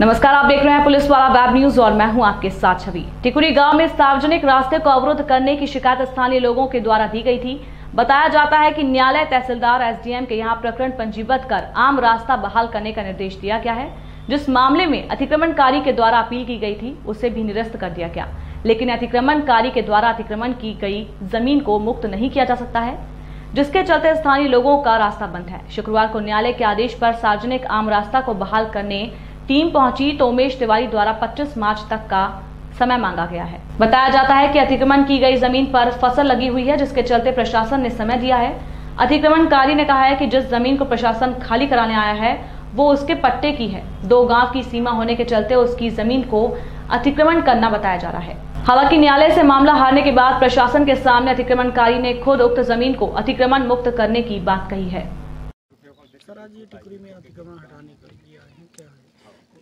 नमस्कार, आप देख रहे हैं पुलिस वाला वेब न्यूज और मैं हूं आपके साथ छवि। टिकुरी गांव में सार्वजनिक रास्ते को अवरुद्ध करने की शिकायत स्थानीय लोगों के द्वारा दी गई थी। बताया जाता है कि न्यायालय, तहसीलदार, एसडीएम के यहां प्रकरण पंजीबद्ध कर आम रास्ता बहाल करने का निर्देश दिया गया है। जिस मामले में अतिक्रमणकारी के द्वारा अपील की गई थी उसे भी निरस्त कर दिया गया, लेकिन अतिक्रमणकारी के द्वारा अतिक्रमण की गई जमीन को मुक्त नहीं किया जा सकता है, जिसके चलते स्थानीय लोगों का रास्ता बंद है। शुक्रवार को न्यायालय के आदेश पर सार्वजनिक आम रास्ता को बहाल करने टीम पहुंची तो उमेश तिवारी द्वारा 25 मार्च तक का समय मांगा गया है। बताया जाता है कि अतिक्रमण की गई जमीन पर फसल लगी हुई है, जिसके चलते प्रशासन ने समय दिया है। अतिक्रमणकारी ने कहा है कि जिस जमीन को प्रशासन खाली कराने आया है वो उसके पट्टे की है। 2 गांव की सीमा होने के चलते उसकी जमीन को अतिक्रमण करना बताया जा रहा है। हालांकि न्यायालय से मामला हारने के बाद प्रशासन के सामने अतिक्रमणकारी ने खुद उक्त जमीन को अतिक्रमण मुक्त करने की बात कही है। सर, आज ये टिकुरी में अतिक्रमण हटाने का लिया है, क्या है?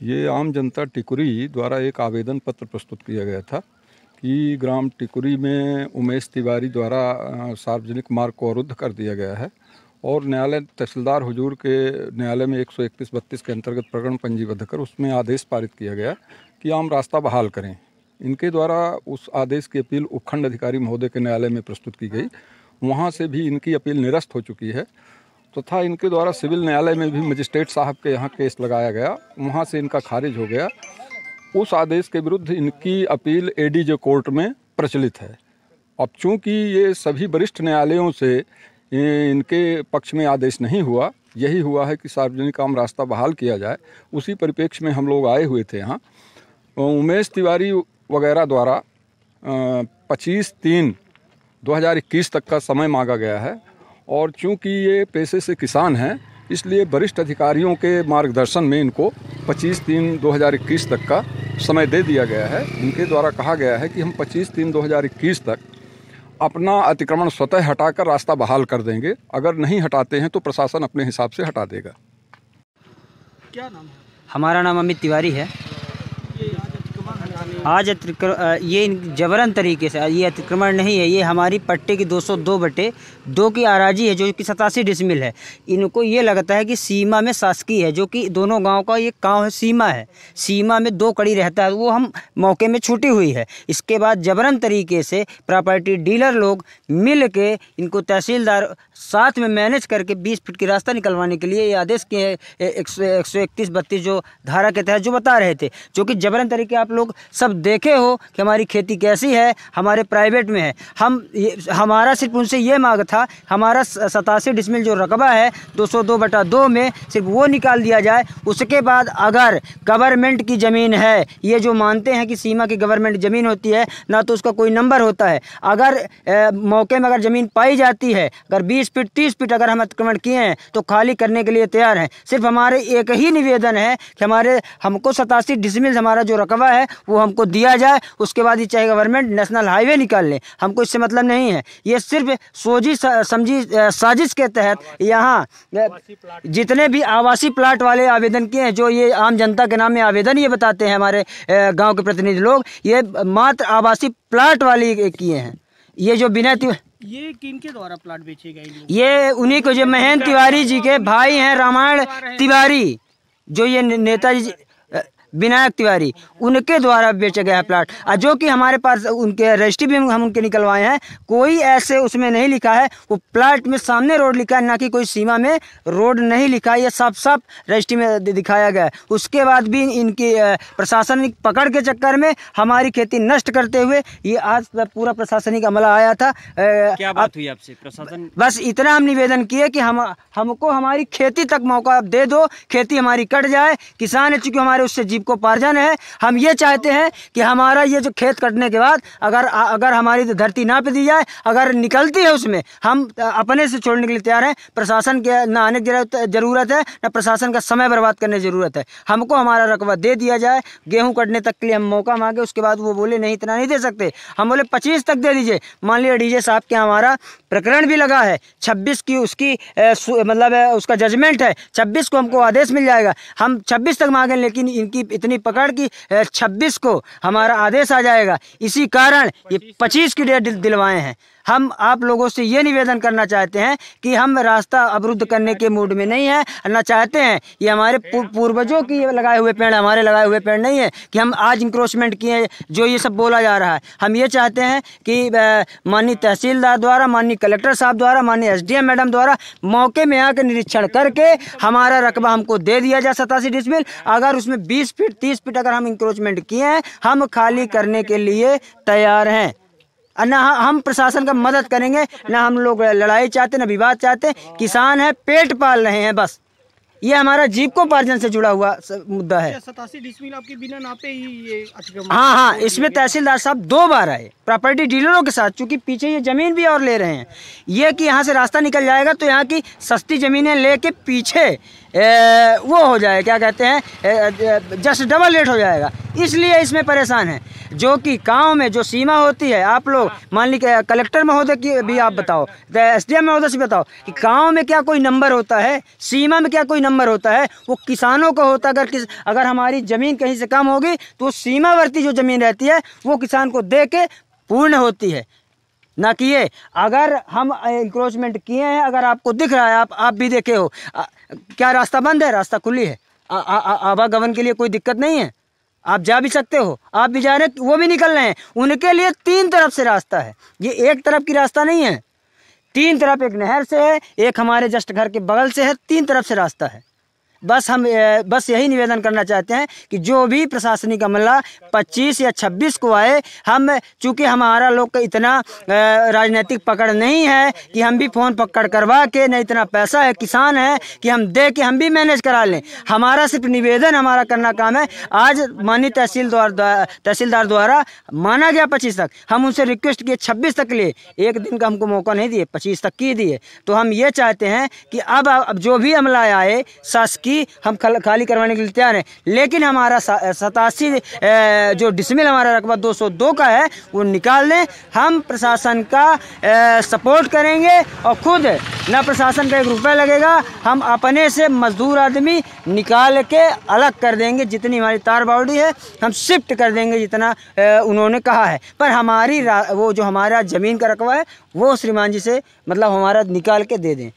ये आम जनता टिकुरी द्वारा एक आवेदन पत्र प्रस्तुत किया गया था कि ग्राम टिकुरी में उमेश तिवारी द्वारा सार्वजनिक मार्ग को अवरुद्ध कर दिया गया है और न्यायालय, तहसीलदार हुजूर के न्यायालय में 131-32 के अंतर्गत प्रकरण पंजीबद्ध कर उसमें आदेश पारित किया गया कि आम रास्ता बहाल करें। इनके द्वारा उस आदेश की अपील उपखंड अधिकारी महोदय के न्यायालय में प्रस्तुत की गई। वहाँ से भी इनकी अपील निरस्त हो चुकी है तथा इनके द्वारा सिविल न्यायालय में भी मजिस्ट्रेट साहब के यहाँ केस लगाया गया, वहाँ से इनका खारिज हो गया। उस आदेश के विरुद्ध इनकी अपील एडीजे कोर्ट में प्रचलित है। अब चूँकि ये सभी वरिष्ठ न्यायालयों से इनके पक्ष में आदेश नहीं हुआ, यही हुआ है कि सार्वजनिक आम रास्ता बहाल किया जाए। उसी परिप्रेक्ष्य में हम लोग आए हुए थे यहाँ। उमेश तिवारी वगैरह द्वारा 25/3/2021 तक का समय मांगा गया है और चूंकि ये पेशे से किसान हैं इसलिए वरिष्ठ अधिकारियों के मार्गदर्शन में इनको 25/3/2021 तक का समय दे दिया गया है। इनके द्वारा कहा गया है कि हम 25/3/2021 तक अपना अतिक्रमण स्वतः हटाकर रास्ता बहाल कर देंगे। अगर नहीं हटाते हैं तो प्रशासन अपने हिसाब से हटा देगा। क्या नाम है? हमारा नाम अमित तिवारी है। आज ये जबरन तरीके से ये अतिक्रमण नहीं है, ये हमारी पट्टे की 202/2 की आराजी है जो कि 87 डिसमिल है। इनको ये लगता है कि सीमा में शासकीय है, जो कि दोनों गांव का ये गांव है, सीमा है। सीमा में 2 कड़ी रहता है, वो हम मौके में छूटी हुई है। इसके बाद जबरन तरीके से प्रॉपर्टी डीलर लोग मिल के इनको तहसीलदार साथ में मैनेज करके 20 फीट की रास्ता निकलवाने के लिए ये आदेश किए 131-32 जो धारा के तहत जो बता रहे थे, जो कि जबरन तरीके आप लोग सब देखे हो कि हमारी खेती कैसी है, हमारे प्राइवेट में है। हमारा सिर्फ उनसे ये मांग था, हमारा 87 डिसमिल जो रकबा है 202/2 में सिर्फ वो निकाल दिया जाए। उसके बाद अगर गवर्नमेंट की ज़मीन है, ये जो मानते हैं कि सीमा की गवर्नमेंट ज़मीन होती है, ना तो उसका कोई नंबर होता है, अगर मौके में अगर ज़मीन पाई जाती है, अगर 20 फीट 30 फीट अगर हम अतिक्रमण किए हैं तो खाली करने के लिए तैयार हैं। सिर्फ हमारे एक ही निवेदन है कि हमको 87 डिसमिल हमारा जो रकबा है वो हमको दिया जाए। उसके बाद ही चाहे गवर्नमेंट नेशनल हाईवे निकाल ले, हमको इससे मतलब नहीं है। ये सिर्फ सोची समझी साजिश के तहत यहाँ जितने भी आवासीय प्लाट वाले आवेदन किए हैं, जो ये आम जनता के नाम में आवेदन ये बताते हैं हमारे गांव के प्रतिनिधि लोग, ये मात्र आवासीय प्लाट वाले किए हैं। ये जो बिना ये किनके द्वारा प्लाट बेचे गए? ये उन्हीं को, जो महेंद्र तिवारी जी के भाई हैं, रामायण तिवारी, जो ये नेताजी विनायक तिवारी, उनके द्वारा बेचा गया है प्लाट। जो कि हमारे पास उनके रजिस्ट्री भी हम उनके निकलवाए हैं, कोई ऐसे उसमें नहीं लिखा है। वो प्लाट में सामने रोड लिखा है, ना कि कोई सीमा में रोड नहीं लिखा है। ये साफ साफ रजिस्ट्री में दिखाया गया है। उसके बाद भी इनकी प्रशासनिक पकड़ के चक्कर में हमारी खेती नष्ट करते हुए ये आज पूरा प्रशासनिक अमला आया था। क्या बात हुई आपसे? प्रशासन बस इतना हम निवेदन किए कि हमको हमारी खेती तक मौका दे दो, खेती हमारी कट जाए। किसान है, चूँकि हमारे उससे जीविकोपार्जन है। हम ये चाहते हैं कि हमारा ये जो खेत कटने के बाद अगर हमारी धरती ना पे दी जाए, अगर निकलती है उसमें, हम अपने से छोड़ने के लिए तैयार हैं। प्रशासन के ना आने की जरूरत है, ना प्रशासन का समय बर्बाद करने की जरूरत है। हमको हमारा रकबा दे दिया जाए। गेहूं कटने तक के लिए हम मौका मांगे, उसके बाद वो बोले नहीं, इतना नहीं दे सकते। हम बोले 25 तक दे दीजिए। मान लिया डीजे साहब के हमारा प्रकरण भी लगा है, 26 की उसकी मतलब उसका जजमेंट है, 26 को हमको आदेश मिल जाएगा। हम 26 तक मांगे, लेकिन इनकी इतनी पकड़ की 26 को हमारा आदेश आ जाएगा। इसी कारण ये 25 की डेट दिलवाए हैं। हम आप लोगों से ये निवेदन करना चाहते हैं कि हम रास्ता अवरुद्ध करने के मूड में नहीं है, न चाहते हैं। ये हमारे पूर्वजों की लगाए हुए पेड़, हमारे लगाए हुए पेड़ नहीं है कि हम आज इंक्रोचमेंट किए, जो ये सब बोला जा रहा है। हम ये चाहते हैं कि माननीय तहसीलदार द्वारा, माननीय कलेक्टर साहब द्वारा, माननीय SDM मैडम द्वारा मौके में आकर निरीक्षण करके हमारा रकबा हमको दे दिया जाए 87 डिसमिल। अगर उसमें 20 फीट 30 फीट अगर हम इंक्रोचमेंट किए हैं, हम खाली करने के लिए तैयार हैं। ना हम प्रशासन का मदद करेंगे, ना हम लोग लड़ाई चाहते, ना विवाद चाहते। किसान है, पेट पाल रहे हैं, बस ये हमारा जीविकोपार्जन से जुड़ा हुआ मुद्दा है। 87 डिसमिल आपके बिना नापे ही ये अतिक्रमण? हाँ, इसमें तहसीलदार साहब 2 बार आए प्रॉपर्टी डीलरों के साथ, चूंकि पीछे ये जमीन भी और ले रहे हैं। ये कि यहाँ से रास्ता निकल जाएगा तो यहाँ की सस्ती जमीनें लेके पीछे वो हो जाए, क्या कहते हैं, जस्ट डबल रेट हो जाएगा, इसलिए इसमें परेशान है। जो कि गाँव में जो सीमा होती है, आप लोग मान लीजिए कलेक्टर महोदय की भी आप बताओ, SDM महोदय से बताओ कि गाँव में क्या कोई नंबर होता है, सीमा में क्या कोई नंबर होता है? वो किसानों का होता है। अगर हमारी ज़मीन कहीं से कम होगी तो सीमावर्ती जो ज़मीन रहती है वो किसान को दे के पूर्ण होती है, ना कि ये। अगर हम इंक्रोचमेंट किए हैं, अगर आपको दिख रहा है, आप भी देखे हो, क्या रास्ता बंद है? रास्ता खुली है, आवागमन के लिए कोई दिक्कत नहीं है, आप जा भी सकते हो। आप भी जा रहे हैं, वो भी निकल रहे हैं, उनके लिए 3 तरफ से रास्ता है, ये एक तरफ की रास्ता नहीं है। 3 तरफ, एक नहर से है, एक हमारे जस्ट घर के बगल से है, 3 तरफ से रास्ता है। बस हम यही निवेदन करना चाहते हैं कि जो भी प्रशासनिक अमला 25 या 26 को आए, हम चूँकि हमारा लोग का इतना राजनीतिक पकड़ नहीं है कि हम भी फ़ोन पकड़ करवा के, न इतना पैसा है, किसान है कि हम दे के हम भी मैनेज करा लें। हमारा सिर्फ निवेदन, हमारा करना काम है। आज माननीय तहसीलदार द्वारा माना गया 25 तक, हम उनसे रिक्वेस्ट किए 26 तक लिए, एक दिन का हमको मौका नहीं दिए, 25 तक की दिए। तो हम ये चाहते हैं कि अब जो भी अमला आए शासकीय, हम खाली करवाने के लिए तैयार हैं, लेकिन हमारा 87 जो डिसमिल हमारा रकबा 202 का है वो निकाल दें। हम प्रशासन का सपोर्ट करेंगे और खुद ना प्रशासन का 1 रुपया लगेगा, हम अपने से मजदूर आदमी निकाल के अलग कर देंगे। जितनी हमारी तार बाउंड्री है हम शिफ्ट कर देंगे जितना उन्होंने कहा है। पर हमारी वो जो हमारा ज़मीन का रकबा है वो श्रीमान जी से मतलब हमारा निकाल के दे दें।